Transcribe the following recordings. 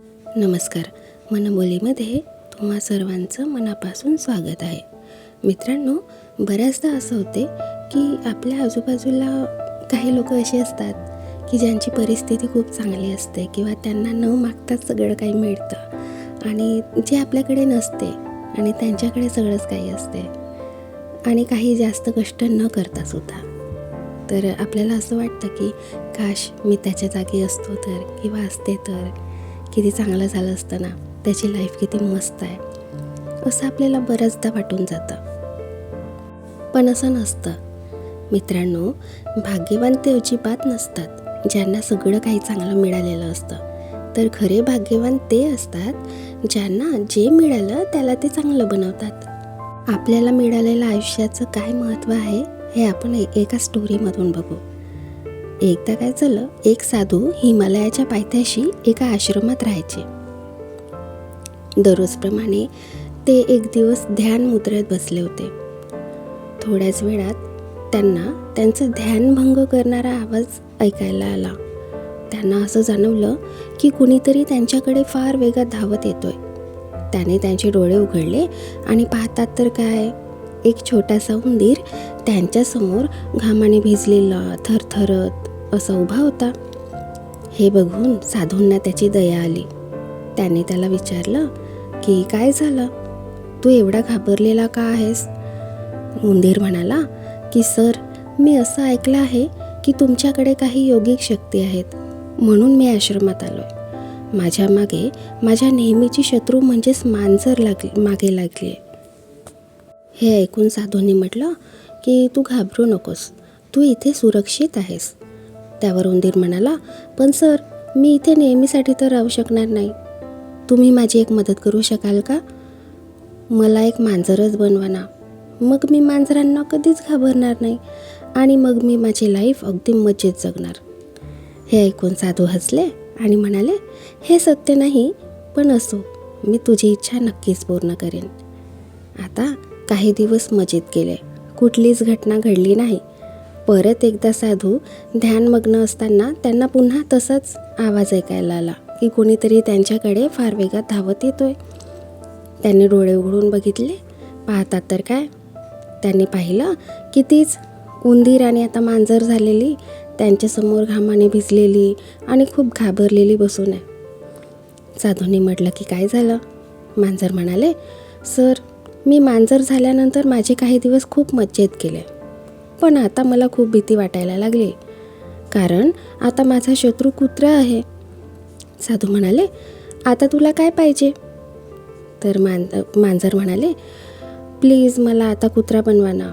नमस्कार. मनबोलीमध्ये तुम्हा सर्वांचं मनापासून स्वागत आहे. मित्रांनो, बऱ्याचदा असं होते की आपल्या आजूबाजूला काही लोक असे असतात की ज्यांची परिस्थिती खूप चांगली असते किंवा त्यांना न मागताच सगळं काही मिळतं आणि जे आपल्याकडे नसते आणि त्यांच्याकडे सगळंच काही असते आणि काही जास्त कष्ट न करता सुद्धा. तर आपल्याला असं वाटतं की काश मी त्याच्या जागी असतो तर किंवा असते तर किती चांगलं झालं असतं ना, त्याची लाईफ किती मस्त आहे, असं आपल्याला बऱ्याचदा वाटून जातं. पण असं नसतं मित्रांनो. भाग्यवान ते अजिबात नसतात ज्यांना सगळं काही चांगलं मिळालेलं असतं. तर खरे भाग्यवान ते असतात ज्यांना जे मिळालं त्याला ते चांगलं बनवतात. आपल्याला मिळालेलं आयुष्याचं काय महत्त्व आहे हे आपण एका स्टोरीमधून बघू. एकदा काय झालं, एक साधू हिमालयाच्या पायथ्याशी एका आश्रमात राहायचे. दररोजप्रमाणे ते एक दिवस ध्यान मुद्रेत बसले होते. थोड्याच वेळात त्यांना त्यांचं ध्यानभंग करणारा आवाज ऐकायला आला. त्यांना असं जाणवलं की कुणीतरी त्यांच्याकडे फार वेगात धावत येतोय. त्याने त्यांचे डोळे उघडले आणि पाहतात तर काय, एक छोटासा उंदीर त्यांच्यासमोर घामाने भिजलेला, थरथरत असा उभा होता. हे बघून साधूंना त्याची दया आली. त्याने त्याला विचारलं की काय झालं, तू एवढा घाबरलेला का आहेस? उंदीर म्हणाला की सर, मी असं ऐकलं आहे की तुमच्याकडे काही योगिक शक्ती आहेत, म्हणून मी आश्रमात आलोय. माझ्या मागे माझ्या नेहमीची शत्रू म्हणजेच मांजर मागे लागली. हे ऐकून साधूंनी म्हटलं की तू घाबरू नकोस, तू इथे सुरक्षित आहेस. त्यावर उंदीर म्हणाला, पण सर, मी इथे नेहमीसाठी तर राहू शकणार नाही. तुम्ही माझी एक मदत करू शकाल का? मला एक मांजरच बनवा ना, मग मी मांजरांना कधीच घाबरणार नाही आणि मग मी माझी लाईफ अगदी मजेत जगणार. हे ऐकून साधू हसले आणि म्हणाले, हे सत्य नाही, पण असो, मी तुझी इच्छा नक्कीच पूर्ण करेन. आता काही दिवस मजेत गेले. कुठलीच घटना घडली नाही. परत एकदा साधू ध्यानमग्न असताना त्यांना पुन्हा तसाच आवाज ऐकायला आला की कोणीतरी त्यांच्याकडे फार वेगात धावत येतोय. त्यांनी डोळे उघडून बघितले. पाहतात तर काय, त्यांनी पाहिलं की तीच उंदीर आणि आता मांजर झालेली त्यांच्यासमोर घामाने भिजलेली आणि खूप घाबरलेली बसून आहे. साधूंनी म्हटलं की काय झालं? मांजर म्हणाले, सर, मी मांजर झाल्यानंतर माझे काही दिवस खूप मजेत गेले, पण आता मला खूप भीती वाटायला लागली, कारण आता माझा शत्रू कुत्रा आहे. साधू म्हणाले, आता तुला काय पाहिजे? तर मांजर म्हणाले, प्लीज मला आता कुत्रा बनवा ना,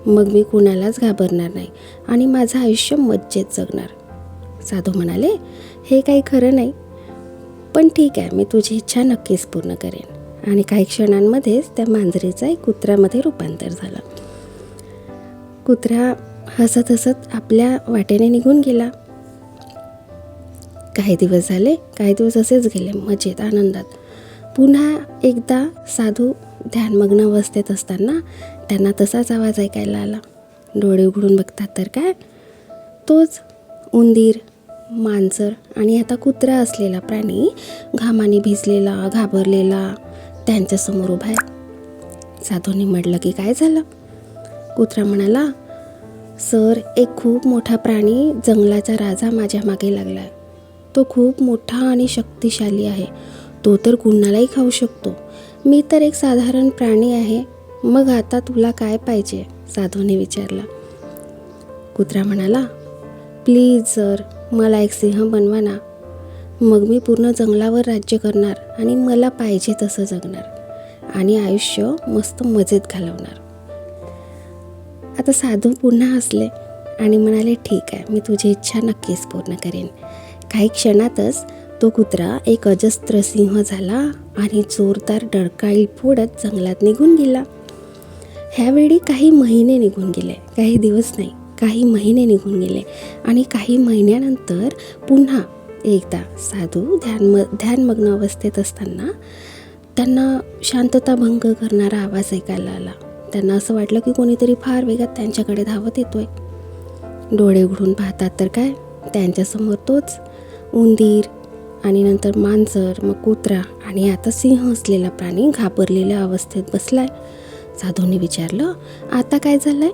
मग मी कुणालाच घाबरणार नाही आणि माझं आयुष्य मजेत जगणार. साधू म्हणाले, हे काही खरं नाही, पण ठीक आहे, मी तुझी इच्छा नक्कीच पूर्ण करेन. आणि काही क्षणांमध्येच त्या मांजरीचं एक कुत्र्यामध्ये रूपांतर झालं. कुत्रा हसत हसत आपल्या वाटेने निघून गेला. काही दिवस झाले, काही दिवस असेच गेले मजेत आनंदात. पुन्हा एकदा साधू ध्यानमग्न अवस्थेत असताना त्यांना तसाच आवाज ऐकायला आला. डोळे उघडून बघतात तर काय, तोच उंदीर, मांजर आणि आता कुत्रा असलेला प्राणी घामाने भिजलेला, घाबरलेला त्यांच्यासमोर उभा आहे. साधूंनी म्हटलं की काय झालं? कुत्रा म्हणाला, सर, एक खूप मोठा प्राणी, जंगलाचा राजा माझ्या मागे लागला आहे. तो खूप मोठा आणि शक्तिशाली आहे. तो तर कुणालाही खाऊ शकतो. मी तर एक साधारण प्राणी आहे. मग आता तुला काय पाहिजे? साधूने विचारला. कुत्रा म्हणाला, प्लीज सर, मला एक सिंह बनवा ना, मग मी पूर्ण जंगलावर राज्य करणार आणि मला पाहिजे तसं जगणार आणि आयुष्य मस्त मजेत घालवणार. आता साधू पुन्हा हसले आणि म्हणाले, ठीक आहे, मी तुझी इच्छा नक्कीच पूर्ण करेन. काही क्षणातच तो कुत्रा एक अजस्त्र सिंह झाला आणि जोरदार डरकाळी फोडत जंगलात निघून गेला. ह्यावेळी काही महिने निघून गेले, काही दिवस नाही, काही महिने निघून गेले आणि काही महिन्यानंतर पुन्हा एकदा साधू ध्यानमग्न अवस्थेत असताना त्यांना शांतता भंग करणारा आवाज ऐकायला आला. त्यांना असं वाटलं की कोणीतरी फार वेगात त्यांच्याकडे धावत येतोय. डोळे उघडून पाहतात तर काय, त्यांच्यासमोर तोच उंदीर, आणि नंतर मांजर, मग कुत्रा आणि आता सिंह असलेला प्राणी घाबरलेल्या अवस्थेत बसलाय. साधूने विचारलं, आता काय झालंय?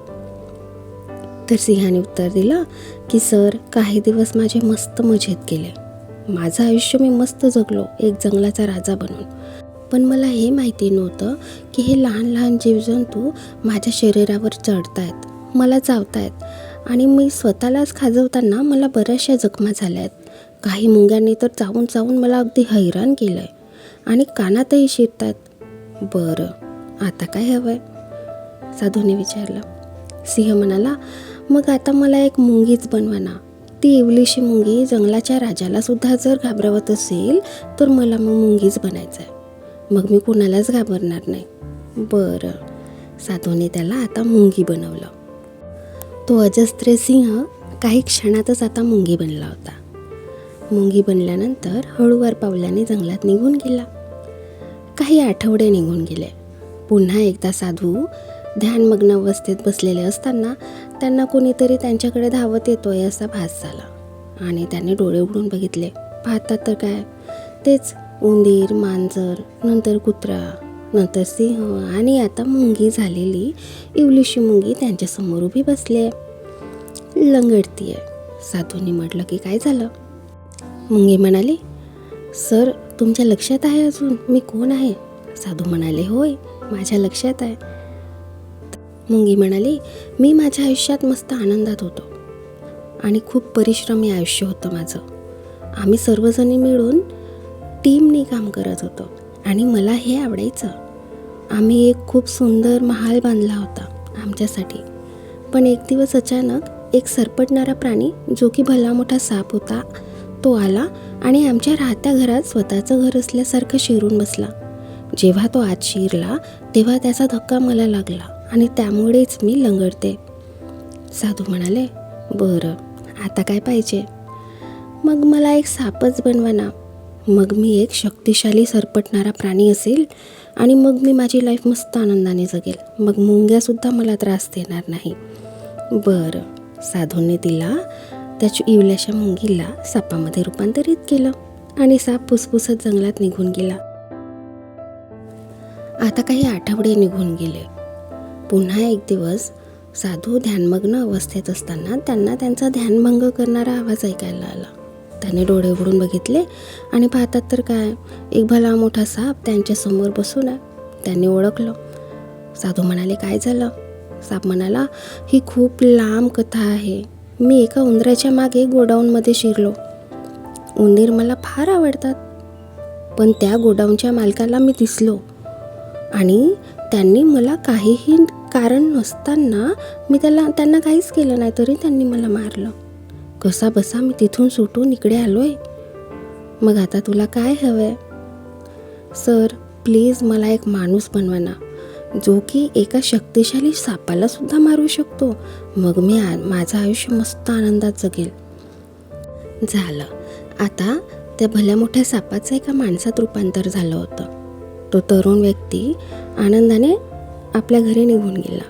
तर सिंहाने उत्तर दिलं की सर, काही दिवस माझे मस्त मजेत गेले. माझं आयुष्य मी मस्त जगलो, एक जंगलाचा राजा बनून. पण मला हे माहिती नव्हतं की हे लहान लहान जीवजंतू माझ्या शरीरावर चढतायत, मला चावतायत आणि मी स्वतःलाच खाजवताना मला बऱ्याचशा जखमा झाल्या आहेत. काही मुंग्यांनी तर चावून चावून मला अगदी हैराण केलं आहे आणि कानातही शिरतात. बरं, आता काय हवं आहे? साधूने विचारलं. सिंह म्हणाला, मग आता मला एक मुंगीच बनवा ना. ती इवलीशी मुंगी जंगलाच्या राजाला सुद्धा जर घाबरवत असेल तर मला मग मुंगीच बनायचं आहे. मग मी कोणालाच घाबरणार नाही. बरं, साधूने त्याला आता मुंगी बनवलं. तो अजस्त्र सिंह काही क्षणातच आता मुंगी बनला होता. मुंगी बनल्यानंतर हळूवार पावलाने जंगलात निघून गेला. काही आठवडे निघून गेले. पुन्हा एकदा साधू ध्यानमग्न अवस्थेत बसलेले असताना त्यांना कोणीतरी त्यांच्याकडे धावत येतोय असा भास झाला आणि त्यांनी डोळे उघडून बघितले. पाहतात तर काय, तेच उंदीर, मांजर, नंतर कुत्रा, नंतर सिंह आणि आता मुंगी झालेली इवलीशी मुंगी त्यांच्यासमोर उभी बसली आहे, लंगडती आहे. साधूंनी म्हटलं की काय झालं? मुंगी म्हणाली, सर, तुमच्या लक्षात आहे अजून मी कोण आहे? साधू म्हणाले, होय, माझ्या लक्षात आहे. मुंगी म्हणाली, मी माझ्या आयुष्यात मस्त आनंदात होतो आणि खूप परिश्रमी आयुष्य होतं माझं. आम्ही सर्वजणी मिळून टीमने काम करत होतो आणि मला हे आवडायचं. आम्ही एक खूप सुंदर महाल बांधला होता आमच्यासाठी. पण एक दिवस अचानक एक सरपटणारा प्राणी, जो की भला मोठा साप होता, तो आला आणि आमच्या राहत्या घरात स्वतःचं घर असल्यासारखं शिरून बसला. जेव्हा तो आत शिरला तेव्हा त्याचा धक्का मला लागला आणि त्यामुळेच मी लंगडते. साधू म्हणाले, बरं, आता काय पाहिजे? मग मला एक सापच बनवा ना. मग मी एक शक्तिशाली सरपटणारा प्राणी असेल आणि मग मी माझी लाईफ मस्त आनंदाने जगेल. मग मुंग्यासुद्धा मला त्रास देणार नाही. बरं, साधूने तिला त्याच्या इवल्याशा मुंगीला सापामध्ये रूपांतरित केलं आणि साप फुसफुसत जंगलात निघून गेला. आता काही आठवडे निघून गेले. पुन्हा एक दिवस साधू ध्यानमग्न अवस्थेत असताना त्यांना त्यांचा ध्यानभंग करणारा आवाज ऐकायला आला. त्याने डोळे उघडून बघितले आणि पाहतात तर काय, एक भला मोठा साप त्यांच्यासमोर बसून आहे. त्यांनी ओळखलं. साधू म्हणाले, काय झालं? साप म्हणाला, ही खूप लांब कथा आहे. मी एका उंदराच्या मागे गोडाऊनमध्ये शिरलो. उंदीर मला फार आवडतात, पण त्या गोडाऊनच्या मालकाला मी दिसलो आणि त्यांनी मला काहीही कारण नसताना त्यांना काहीच केलं नाही, तरी त्यांनी मला मारलं. कसा बसा मी तिथून सुटून इकडे आलोय. मग आता तुला काय हवंय? सर, प्लीज मला एक माणूस बनवा ना, जो की एका शक्तिशाली सापाला सुद्धा मारू शकतो. मग मी माझं आयुष्य मस्त आनंदात जगेल. झालं. आता त्या भल्या मोठ्या सापाचं एका माणसात रूपांतर झालं होतं. तो तरुण व्यक्ती आनंदाने आपल्या घरी निघून गेला.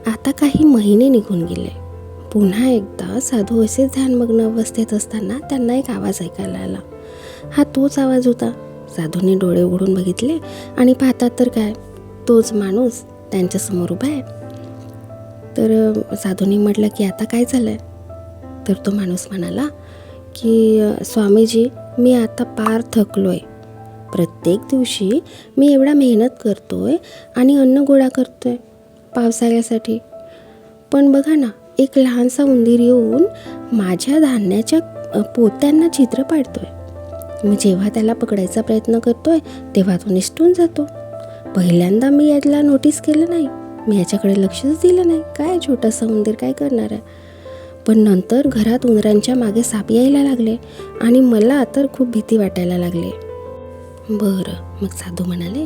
आता काही महिने निघून गेले. पुन्हा एकदा साधू असेच ध्यानमग्न अवस्थेत असताना त्यांना एक आवाज ऐकायला आला. हा तोच आवाज होता. साधूने डोळे उघडून बघितले आणि पाहतात तर काय, तोच माणूस त्यांच्यासमोर उभा आहे. तर साधूने म्हटलं की आता काय झालंय? तर तो माणूस म्हणाला की स्वामीजी, मी आता पार थकलोय. प्रत्येक दिवशी मी एवढा मेहनत करतोय आणि अन्न गोळा करतोय पावसाळ्यासाठी, पण बघा ना, एक लहानसा उंदीर येऊन माझ्या धान्याच्या पोत्यांना छिद्र पाडतोय. मी जेव्हा त्याला पकडायचा प्रयत्न करतोय तेव्हा तो निसटून जातो. पहिल्यांदा मी याला नोटीस केलं नाही, मी याच्याकडे लक्षच दिलं नाही. काय छोटासा उंदीर काय करणार आहे? पण नंतर घरात उंदरांच्या मागे साप यायला लागले आणि मला तर खूप भीती वाटायला लागली. बरं, मग साधू म्हणाले,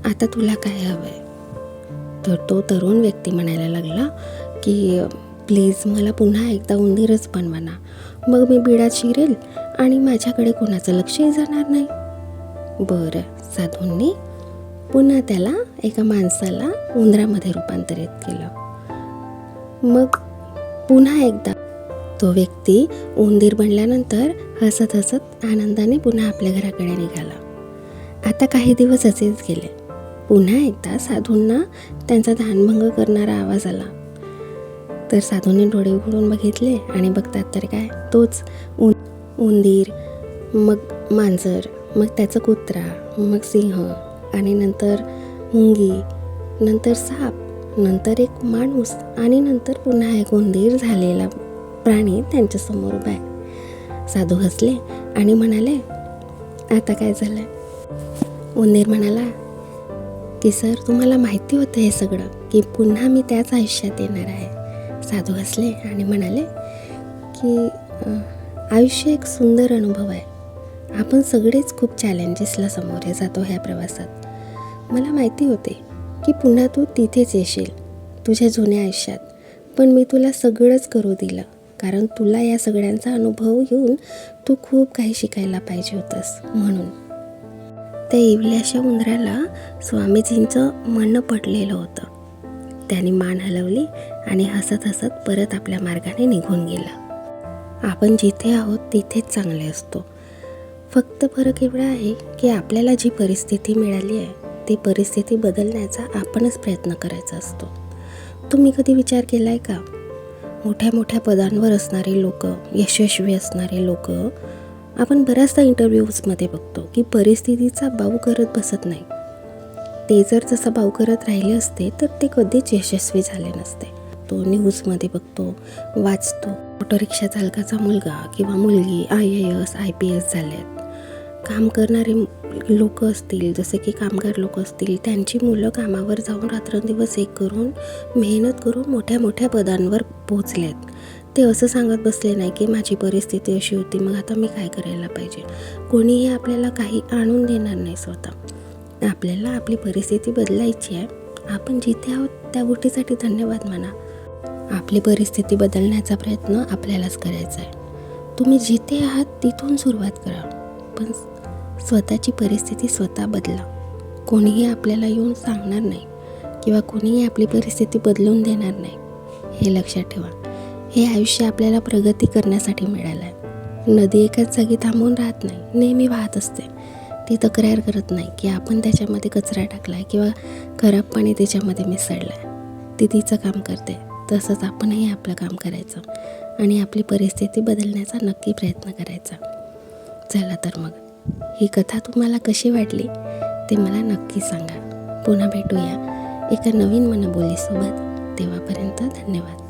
आता तुला काय हवं आहे? तर तो तरुण व्यक्ती म्हणायला लागला की प्लीज मला पुन्हा एकदा उंदीरच बनवा ना. मग मी बिळात शिरेल आणि माझ्याकडे कोणाचं लक्षही जाणार नाही. बरं, साधूंनी पुन्हा त्याला एका माणसाला उंदरामध्ये रूपांतरित केलं. मग पुन्हा एकदा तो व्यक्ती उंदीर बनल्यानंतर हसत हसत आनंदाने पुन्हा आपल्या घराकडे निघाला. आता काही दिवस असेच गेले. पुन्हा एकदा साधूंना त्यांचा ध्यानभंग करणारा आवाज आला. तर साधूंनी डोळे उघडून बघितले आणि बघतात तर काय, तोच उंदीर, मग मांजर, मग त्याचं कुत्रा, मग सिंह आणि नंतर मुंगी, नंतर साप, नंतर एक माणूस आणि नंतर पुन्हा एक उंदीर झालेला प्राणी त्यांच्यासमोर उभा आहे. साधू हसले आणि म्हणाले, आता काय झालं? उंदीर म्हणाला की सर, तुम्हाला माहिती होतं हे सगळं, की पुन्हा मी त्याच आयुष्यात येणार आहे. साधू हसले आणि म्हणाले की आयुष्य एक सुंदर अनुभव आहे. आपण सगळेच खूप चॅलेंजेसला सामोरे जातो ह्या प्रवासात. मला माहिती होते की पुन्हा तू तिथेच येशील तुझ्या जुन्या आयुष्यात, पण मी तुला सगळंच करू दिलं, कारण तुला या सगळ्यांचा अनुभव घेऊन तू खूप काही शिकायला पाहिजे होतंस म्हणून. त्या इवल्याशा उंदराला स्वामीजींचं म्हणणं पटलेलं होतं. त्याने मान हलवली आणि हसत हसत परत आपल्या मार्गाने निघून गेला. आपण जिथे आहोत तिथेच चांगले असतो. फक्त फरक एवढा आहे की आपल्याला जी परिस्थिती मिळाली आहे ती परिस्थिती बदलण्याचा आपणच प्रयत्न करायचा असतो. तुम्ही कधी विचार केला आहे का, मोठ्या मोठ्या पदांवर असणारे लोक, यशस्वी असणारे लोक, आपण बऱ्याचदा इंटरव्ह्यूजमध्ये बघतो की परिस्थितीचा बाऊ करत बसत नाही. ते जर तसा बाऊ करत राहिले असते तर ते कधीच यशस्वी झाले नसते. तो न्यूजमध्ये बघतो, वाचतो, ऑटो रिक्षा चालकाचा मुलगा किंवा मुलगी IAS IPS झाले आहेत. काम करणारे लोक असतील, जसे की कामगार लोक असतील, त्यांची मुलं कामावर जाऊन रात्रंदिवस एक करून मेहनत करून मोठ्या मोठ्या पदांवर पोहोचले आहेत. ते असं सांगत बसले नाही की माझी परिस्थिती अशी होती, मग आता मी काय करायला पाहिजे. कोणीही आपल्याला काही आणून देणार नाही स्वतः. आपल्याला आपली परिस्थिती बदलायची आहे. आपण जिथे आहोत त्या गोष्टीसाठी धन्यवाद म्हणा. आपली परिस्थिती बदलण्याचा प्रयत्न आपल्यालाच करायचा आहे. तुम्ही जिथे आहात तिथून सुरुवात करा, पण स्वतःची परिस्थिती स्वतः बदला. कोणीही आपल्याला येऊन सांगणार नाही किंवा कोणीही आपली परिस्थिती बदलून देणार नाही. हे लक्षात ठेवा. हे आयुष्य आपल्याला प्रगती करण्यासाठी मिळालं आहे. नदी एकाच जागी थांबून राहत नाही, नेहमी वाहत असते. ती तक्रार करत नाही की आपण त्याच्यामध्ये कचरा टाकला आहे किंवा खराब पाणी त्याच्यामध्ये मिसळलं आहे. ती तिचं काम करते. तसंच आपणही आपलं काम करायचं आणि आपली परिस्थिती बदलण्याचा नक्की प्रयत्न करायचा. चला तर मग, ही कथा तुम्हाला कशी वाटली ते मला नक्की सांगा. पुन्हा भेटूया एका नवीन मनबोलीसोबत. तेव्हापर्यंत धन्यवाद.